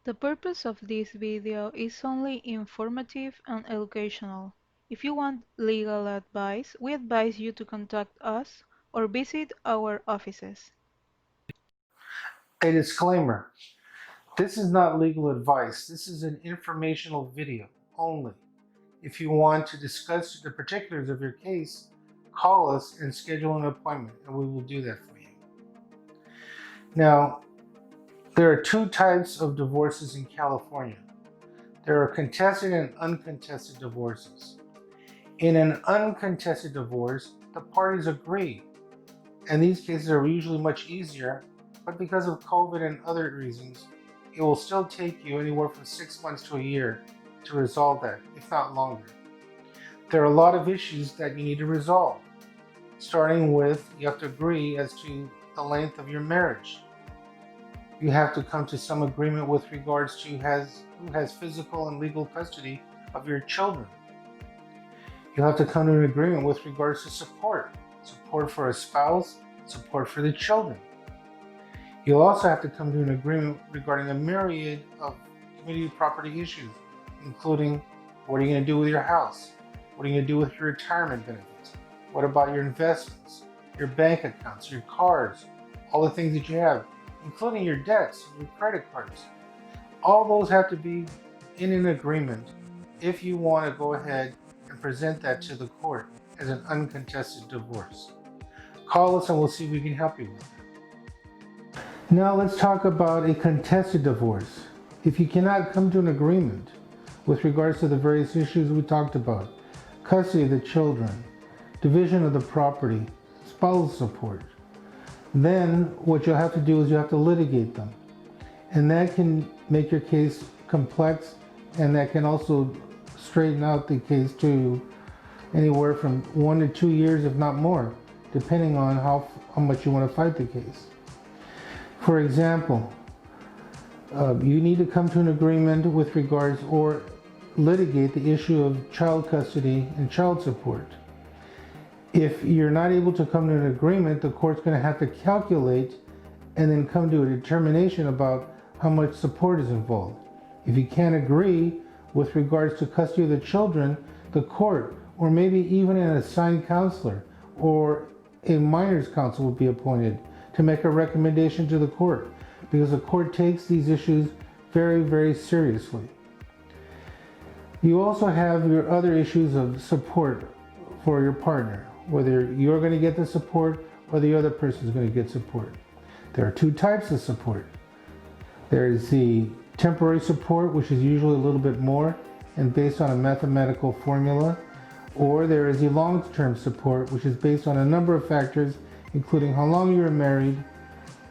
The purpose of this video is only informative and educational. If you want legal advice, we advise you to contact us or visit our offices. A disclaimer. This is not legal advice. This is an informational video only. If you want to discuss the particulars of your case, call us and schedule an appointment, and we will do that for you. Now, there are two types of divorces in California. There are contested and uncontested divorces. In an uncontested divorce, the parties agree, and these cases are usually much easier, but because of COVID and other reasons, it will still take you anywhere from 6 months to a year to resolve that, if not longer. There are a lot of issues that you need to resolve, starting with you have to agree as to the length of your marriage. You have to come to some agreement with regards to who has physical and legal custody of your children. You'll have to come to an agreement with regards to support for a spouse, support for the children. You'll also have to come to an agreement regarding a myriad of community property issues, including what are you going to do with your house? What are you going to do with your retirement benefits? What about your investments, your bank accounts, your cars, all the things that you have, including your debts, your credit cards? All those have to be in an agreement if you want to go ahead and present that to the court as an uncontested divorce. Call us and we'll see if we can help you with it. Now let's talk about a contested divorce. If you cannot come to an agreement with regards to the various issues we talked about, custody of the children, division of the property, spousal support, then what you'll have to do is you have to litigate them. And that can make your case complex, and that can also straighten out the case to anywhere from 1 to 2 years, if not more, depending on how much you want to fight the case. For example, you need to come to an agreement with regards or litigate the issue of child custody and child support. If you're not able to come to an agreement, the court's going to have to calculate and then come to a determination about how much support is involved. If you can't agree with regards to custody of the children, the court, or maybe even an assigned counselor or a minors counsel will be appointed to make a recommendation to the court, because the court takes these issues very, very seriously. You also have your other issues of support for your partner, whether you're going to get the support or the other person is going to get support. There are two types of support. There is the temporary support, which is usually a little bit more and based on a mathematical formula, or there is the long-term support, which is based on a number of factors, including how long you were married,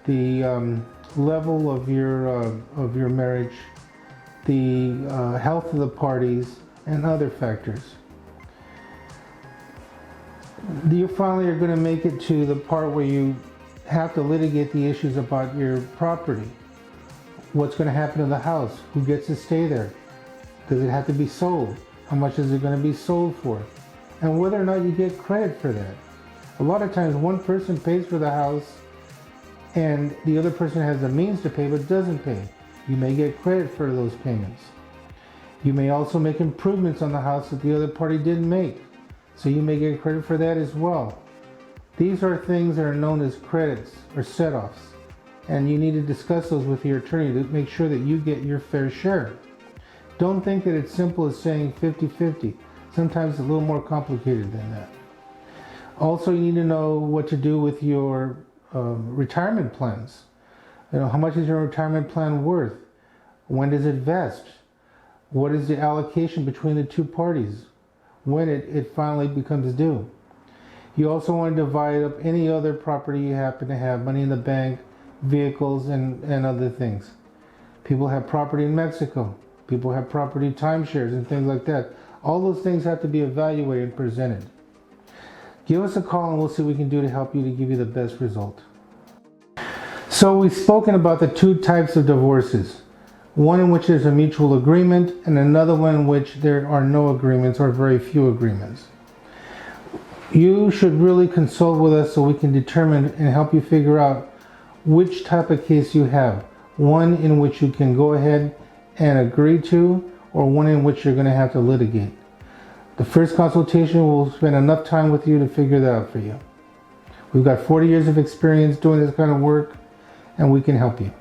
the level of your marriage, the health of the parties, and other factors. You finally are going to make it to the part where you have to litigate the issues about your property. What's going to happen to the house? Who gets to stay there? Does it have to be sold? How much is it going to be sold for? And whether or not you get credit for that. A lot of times one person pays for the house and the other person has the means to pay but doesn't pay. You may get credit for those payments. You may also make improvements on the house that the other party didn't make, so you may get credit for that as well. These are things that are known as credits or set-offs, and you need to discuss those with your attorney to make sure that you get your fair share. Don't think that it's simple as saying 50-50. Sometimes it's a little more complicated than that. Also, you need to know what to do with your retirement plans. How much is your retirement plan worth? When does it vest? What is the allocation between the two parties when it finally becomes due? You also want to divide up any other property you happen to have, money in the bank, vehicles, and other things. People have property in Mexico. People have property timeshares and things like that. All those things have to be evaluated and presented. Give us a call and we'll see what we can do to help you to give you the best result. So we've spoken about the two types of divorces. One in which there's a mutual agreement and another one in which there are no agreements or very few agreements. You should really consult with us so we can determine and help you figure out which type of case you have. One in which you can go ahead and agree to, or one in which you're going to have to litigate. The first consultation will spend enough time with you to figure that out for you. We've got 40 years of experience doing this kind of work, and we can help you.